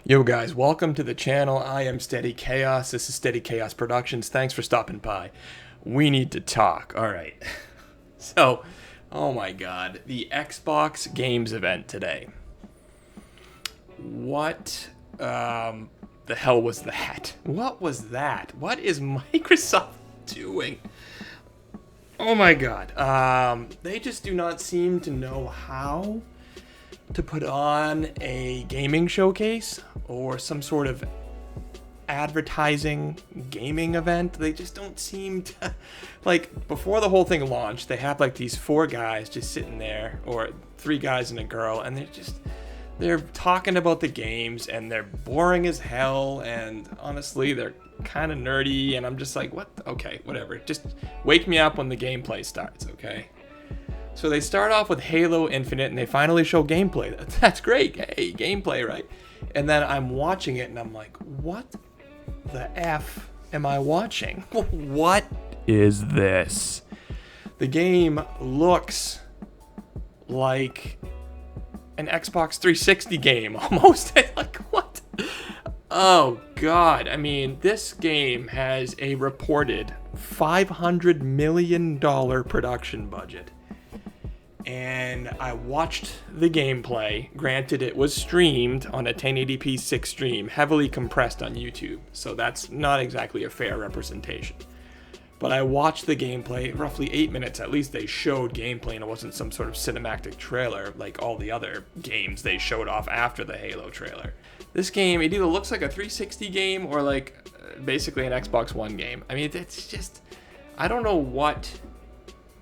Yo guys, welcome to the channel. I am SteadyChaos. This is SteadyChaos Productions. Thanks for stopping by. We need to talk. All right. So, oh my god, the Xbox Games event today. What the hell was that? What was that? What is Microsoft doing? Oh my god. They just do not seem to know how to put on a gaming showcase or some sort of advertising gaming event. They just don't seem to, like, before the whole thing launched, they have like these four guys just sitting there, or three guys and a girl, and they're talking about the games, and they're boring as hell, and honestly they're kind of nerdy, and I'm just like, what? Okay, whatever, just wake me up when the gameplay starts, okay? So they start off with Halo Infinite, and they finally show gameplay. That's great. Hey, gameplay, right? And then I'm watching it, and I'm like, what the F am I watching? What is this? The game looks like an Xbox 360 game, almost. Like, what? Oh, God. I mean, this game has a reported $500 million production budget. And I watched the gameplay. Granted, it was streamed on a 1080p 6 stream, heavily compressed on YouTube, so that's not exactly a fair representation. But I watched the gameplay, roughly 8 minutes at least. They showed gameplay, and it wasn't some sort of cinematic trailer like all the other games they showed off after the Halo trailer. This game, it either looks like a 360 game or like basically an Xbox One game. I mean, it's just, I don't know what.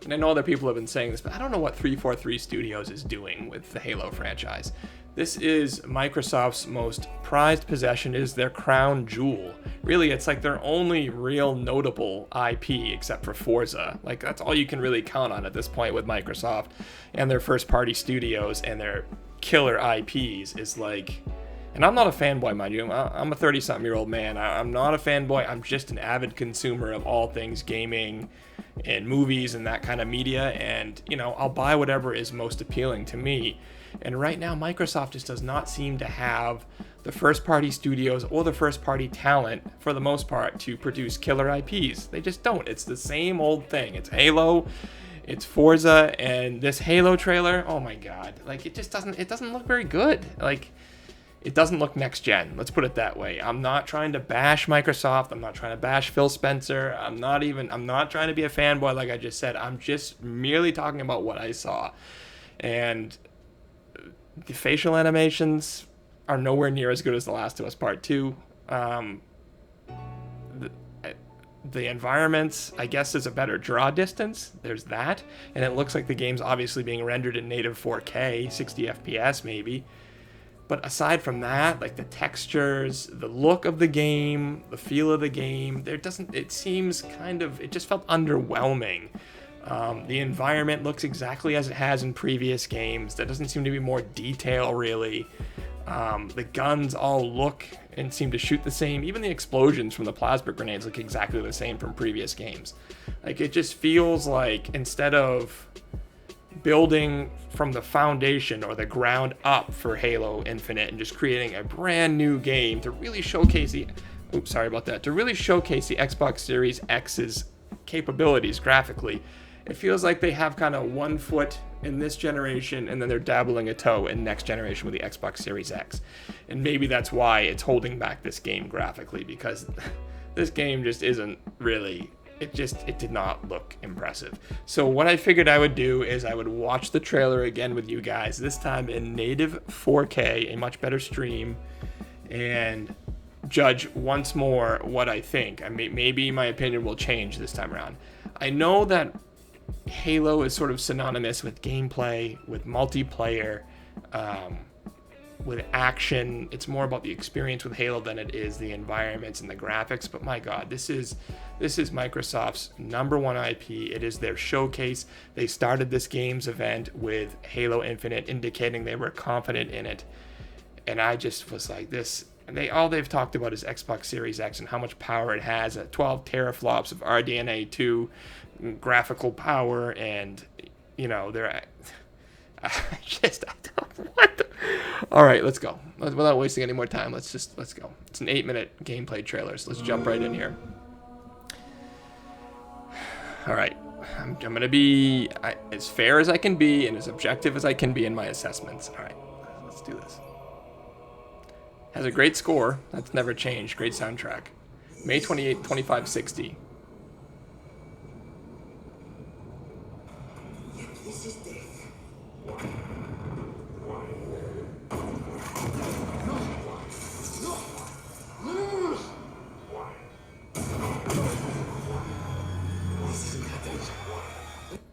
And I know other people have been saying this, but I don't know what 343 Studios is doing with the Halo franchise. This is Microsoft's most prized possession, is their crown jewel. Really, it's like their only real notable IP except for Forza. Like, that's all you can really count on at this point with Microsoft and their first-party studios and their killer IPs is like... And I'm not a fanboy, mind you. I'm a 30-something-year-old man. I'm not a fanboy. I'm just an avid consumer of all things gaming and movies and that kind of media. And, you know, I'll buy whatever is most appealing to me. And right now, Microsoft just does not seem to have the first-party studios or the first-party talent, for the most part, to produce killer IPs. They just don't. It's the same old thing. It's Halo, it's Forza, and this Halo trailer, oh my god. Like, it doesn't look very good. Like... It doesn't look next gen. Let's put it that way. I'm not trying to bash Microsoft. I'm not trying to bash Phil Spencer. I'm not trying to be a fanboy like I just said. I'm just merely talking about what I saw. And the facial animations are nowhere near as good as The Last of Us Part 2. The environments, I guess, is a better draw distance. There's that. And it looks like the game's obviously being rendered in native 4K, 60 FPS maybe. But aside from that, like the textures, the look of the game, the feel of the game, it just felt underwhelming. The environment looks exactly as it has in previous games. There doesn't seem to be more detail, really. The guns all look and seem to shoot the same. Even the explosions from the plasma grenades look exactly the same from previous games. Like, it just feels like instead of building from the foundation or the ground up for Halo Infinite and just creating a brand new game to really showcase the Xbox Series X's capabilities graphically, it feels like they have kind of one foot in this generation and then they're dabbling a toe in next generation with the Xbox Series X. And maybe that's why it's holding back this game graphically, because this game just isn't really... It did not look impressive. So what I figured I would do is I would watch the trailer again with you guys, this time in native 4K, a much better stream, and judge once more what I think. Maybe my opinion will change this time around. I know that Halo is sort of synonymous with gameplay, with multiplayer, with action. It's more about the experience with Halo than it is the environments and the graphics. But my god, this is Microsoft's number one IP. It is their showcase. They started this game's event with Halo Infinite, indicating they were confident in it. And I just was like, this... All they've talked about is Xbox Series X and how much power it has, 12 teraflops of RDNA 2 graphical power, and, you know, they're... What the... All right, let's go. without wasting any more time, let's go. It's an 8-minute gameplay trailer, so let's jump right in here. All right, I'm gonna be as fair as I can be and as objective as I can be in my assessments. All right, let's do this. Has a great score. That's never changed. Great soundtrack. May 28th, 2560. This is death.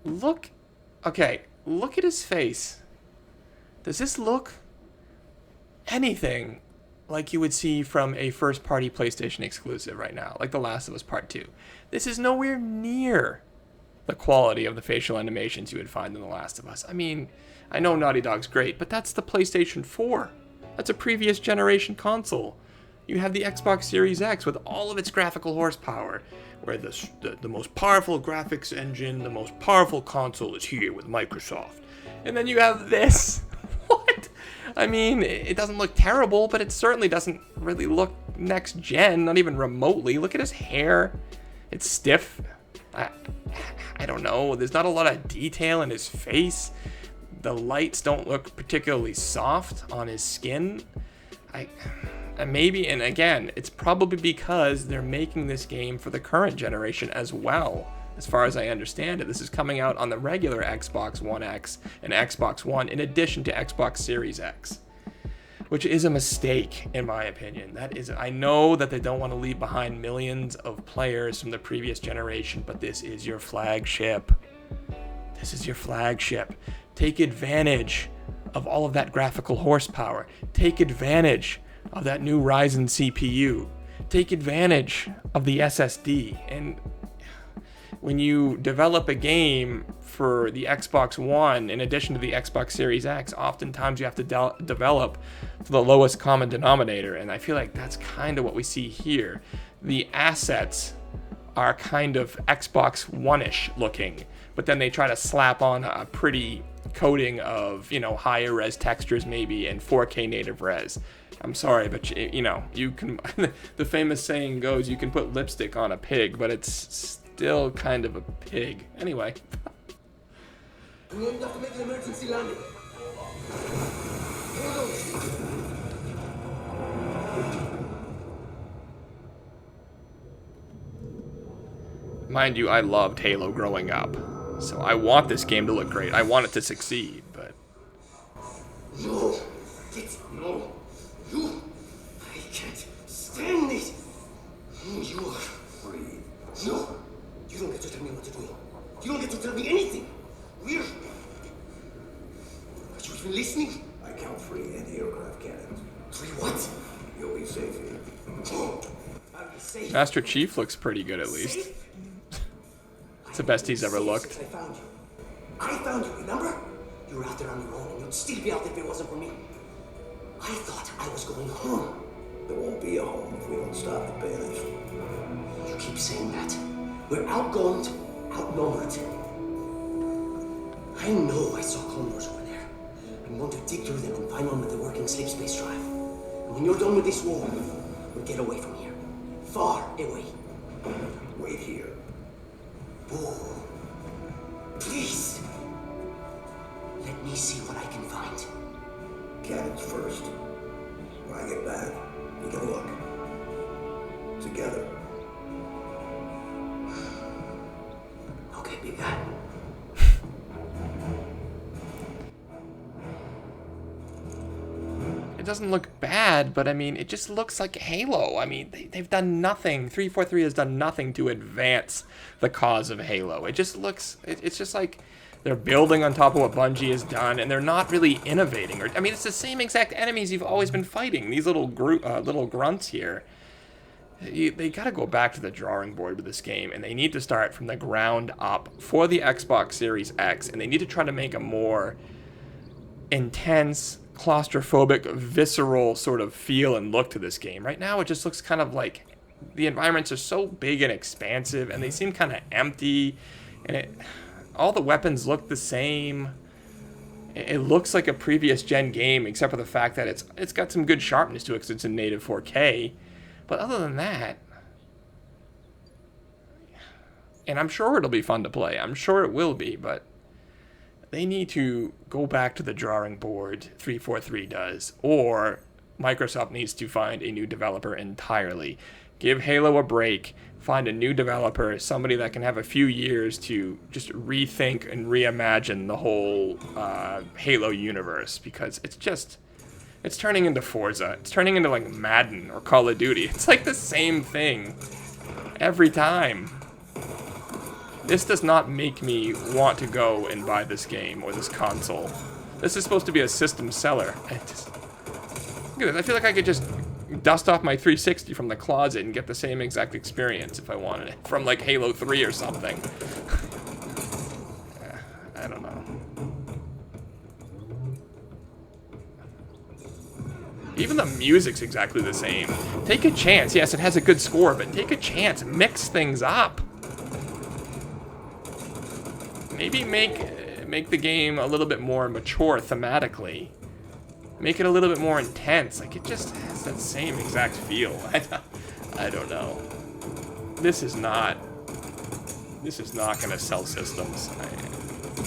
Look. Okay, look at his face. Does this look anything like you would see from a first-party PlayStation exclusive right now, like The Last of Us Part 2? This is nowhere near the quality of the facial animations you would find in The Last of Us. I mean, I know Naughty Dog's great, but that's the PlayStation 4. That's a previous generation console. You have the Xbox Series X with all of its graphical horsepower, where the most powerful graphics engine, the most powerful console is here with Microsoft. And then you have this. What? I mean, it doesn't look terrible, but it certainly doesn't really look next gen, not even remotely. Look at his hair. It's stiff. I don't know. There's not a lot of detail in his face. The lights don't look particularly soft on his skin. Maybe, and again, it's probably because they're making this game for the current generation as well. As far as I understand it, this is coming out on the regular Xbox One X and Xbox One in addition to Xbox Series X, which is a mistake in my opinion. I know that they don't want to leave behind millions of players from the previous generation, but this is your flagship. This is your flagship. Take advantage of all of that graphical horsepower. Take advantage of that new Ryzen CPU. Take advantage of the SSD. And when you develop a game for the Xbox One, in addition to the Xbox Series X, oftentimes you have to develop to the lowest common denominator. And I feel like that's kind of what we see here. The assets are kind of Xbox One-ish looking, but then they try to slap on a pretty coating of, higher res textures maybe and 4K native res. I'm sorry, but you can, the famous saying goes, you can put lipstick on a pig, but it's still kind of a pig. Anyway. We have to make an emergency landing. Mind you, I loved Halo growing up, so I want this game to look great. I want it to succeed, but... No. No. I can't stand it. You are free. No. You don't get to tell me what to do. You don't get to tell me anything. Are you even listening? I count 3 anti-aircraft cannons. 3 what? You'll be safe here. I'll be safe. Master Chief looks pretty good at least. Safe? It's the best he's ever looked. I found you, remember? You were out there on your own, and you'd still be out there if it wasn't for me. I thought I was going home. There won't be a home if we don't stop the bandits. You keep saying that. We're outgunned, outnumbered. I know I saw condors over there. I'm going to dig through them and find one with a working sleep space drive. And when you're done with this war, we'll get away from here. Far away. Wait here. Oh, please. Let me see what I can find. Cannons first. When I get back, we can look. Together. Okay, big guy. It doesn't look bad, but I mean, it just looks like Halo. I mean, they've done nothing. 343 has done nothing to advance the cause of Halo. It just looks, it's just like they're building on top of what Bungie has done, and they're not really innovating. I mean, it's the same exact enemies you've always been fighting. These little grunts here. They got to go back to the drawing board with this game, and they need to start from the ground up for the Xbox Series X, and they need to try to make a more intense, claustrophobic, visceral sort of feel and look to this game. Right now, it just looks kind of like the environments are so big and expansive, and they seem kind of empty, and all the weapons look the same. It looks like a previous gen game, except for the fact that it's got some good sharpness to it because it's in native 4K. But other than that, and I'm sure it'll be fun to play. I'm sure it will be, but they need to go back to the drawing board, 343 does, or Microsoft needs to find a new developer entirely. Give Halo a break. Find a new developer, somebody that can have a few years to just rethink and reimagine the whole Halo universe, because it's turning into Forza. It's turning into like Madden or Call of Duty. It's like the same thing every time. This does not make me want to go and buy this game or this console. This is supposed to be a system seller. I feel like I could just dust off my 360 from the closet and get the same exact experience if I wanted it from like Halo 3 or something. I don't know. Even the music's exactly the same. Take a chance. Yes, it has a good score, but take a chance. Mix things up. Maybe make the game a little bit more mature thematically. Make it a little bit more intense. Like, it just has that same exact feel. I don't know. This is not gonna sell systems.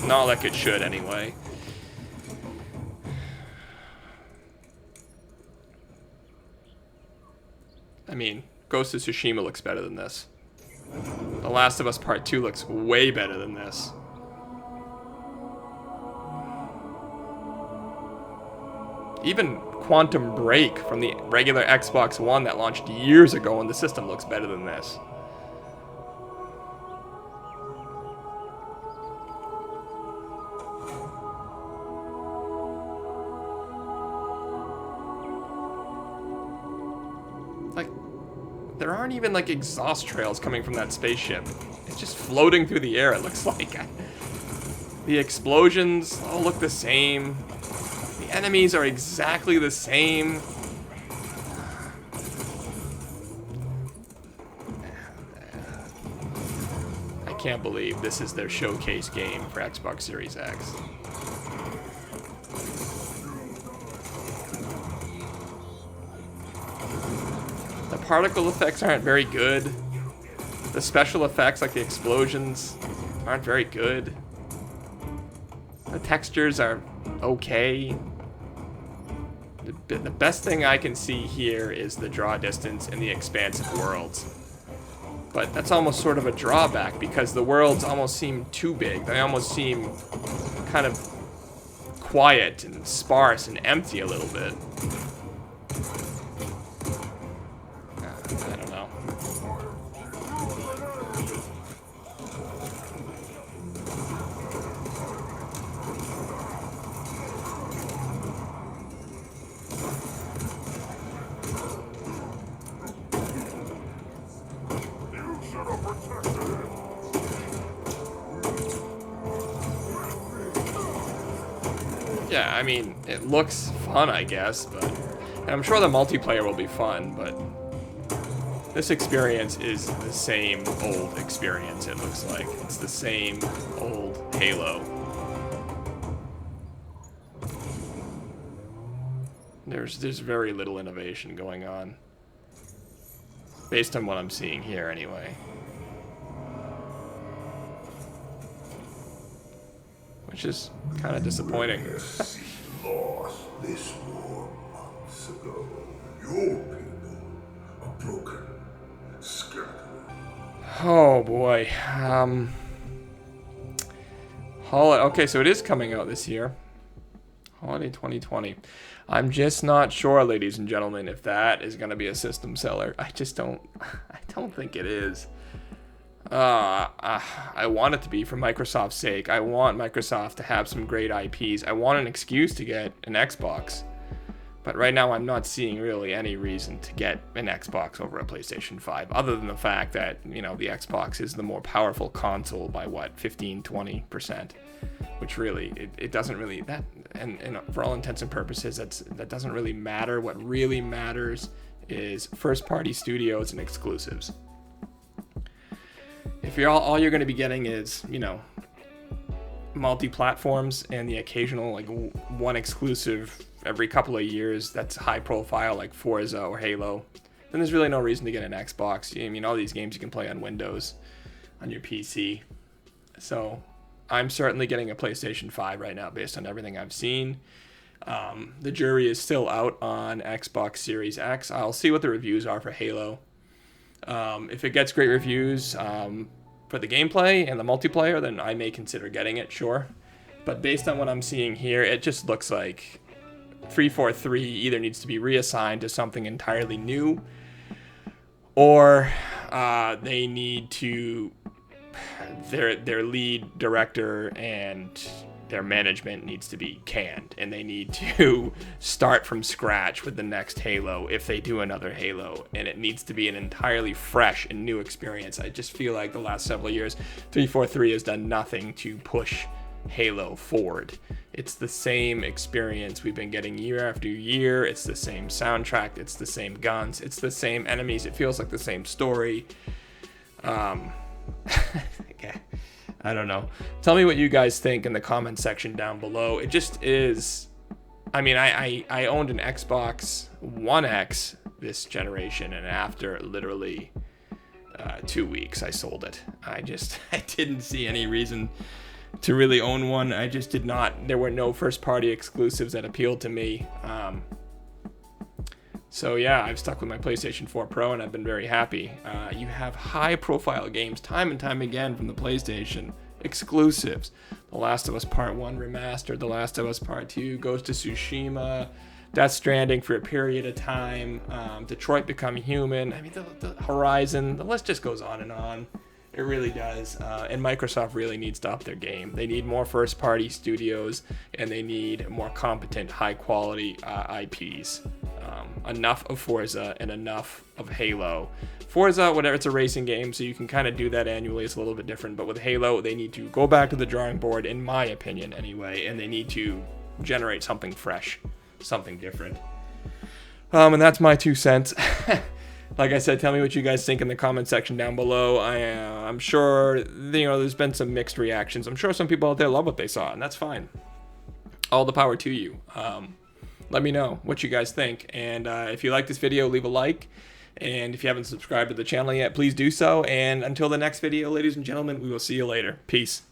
Not like it should, anyway. I mean, Ghost of Tsushima looks better than this. The Last of Us Part 2 looks way better than this. Even Quantum Break from the regular Xbox One that launched years ago on the system looks better than this. Like, there aren't even like exhaust trails coming from that spaceship. It's just floating through the air, it looks like. The explosions all look the same. The enemies are exactly the same. I can't believe this is their showcase game for Xbox Series X. The particle effects aren't very good. The special effects, like the explosions, aren't very good. The textures are okay. The best thing I can see here is the draw distance and the expansive worlds. But that's almost sort of a drawback because the worlds almost seem too big. They almost seem kind of quiet and sparse and empty a little bit. I don't know. Yeah, I mean, it looks fun, I guess, but... And I'm sure the multiplayer will be fun, but... This experience is the same old experience, it looks like. It's the same old Halo. There's very little innovation going on. Based on what I'm seeing here, anyway. Which is kind of disappointing. Lost this war months ago. Your people are broken, scattered. Oh boy. Okay, so it is coming out this year. Holiday 2020. I'm just not sure, ladies and gentlemen, if that is going to be a system seller. I don't think it is. I want it to be for Microsoft's sake. I want Microsoft to have some great IPs. I want an excuse to get an Xbox. But right now I'm not seeing really any reason to get an Xbox over a PlayStation 5, other than the fact that, you know, the Xbox is the more powerful console by what, 15-20%, which really it doesn't really, that and for all intents and purposes that doesn't really matter. What really matters is first party studios and exclusives. If you're all you're going to be getting is, you know, multi-platforms and the occasional like one exclusive every couple of years that's high profile like Forza or Halo, then there's really no reason to get an Xbox. I mean, all these games you can play on Windows, on your PC. So I'm certainly getting a PlayStation 5 right now based on everything I've seen. The jury is still out on Xbox Series X. I'll see what the reviews are for Halo. If it gets great reviews for the gameplay and the multiplayer, then I may consider getting it, sure. But based on what I'm seeing here, it just looks like 343 either needs to be reassigned to something entirely new, or they need to, their lead director and their management needs to be canned, and they need to start from scratch with the next Halo if they do another Halo, and it needs to be an entirely fresh and new experience. I just feel like the last several years 343 has done nothing to push Halo forward. It's the same experience we've been getting year after year. It's the same soundtrack, it's the same guns, it's the same enemies. It feels like the same story. Okay. I don't know. Tell me what you guys think in the comment section down below. It just is. I mean, I owned an Xbox One X this generation, and after literally 2 weeks, I sold it. I didn't see any reason to really own one. I just did not. There were no first-party exclusives that appealed to me. So yeah, I've stuck with my PlayStation 4 Pro, and I've been very happy. You have high-profile games time and time again from the PlayStation, exclusives. The Last of Us Part 1 remastered, The Last of Us Part 2, Ghost of Tsushima, Death Stranding for a period of time, Detroit Become Human. I mean, the Horizon, the list just goes on and on. It really does. And Microsoft really needs to up their game. They need more first-party studios, and they need more competent, high-quality IPs. Enough of Forza and enough of Halo. Forza, whatever, it's a racing game, so you can kind of do that annually. It's a little bit different. But with Halo, they need to go back to the drawing board, in my opinion anyway, and they need to generate something fresh, something different. And that's my 2 cents. Like I said, tell me what you guys think in the comment section down below. I'm sure, there's been some mixed reactions. I'm sure some people out there love what they saw, and that's fine. All the power to you. Let me know what you guys think. And if you like this video, leave a like. And if you haven't subscribed to the channel yet, please do so. And until the next video, ladies and gentlemen, we will see you later. Peace.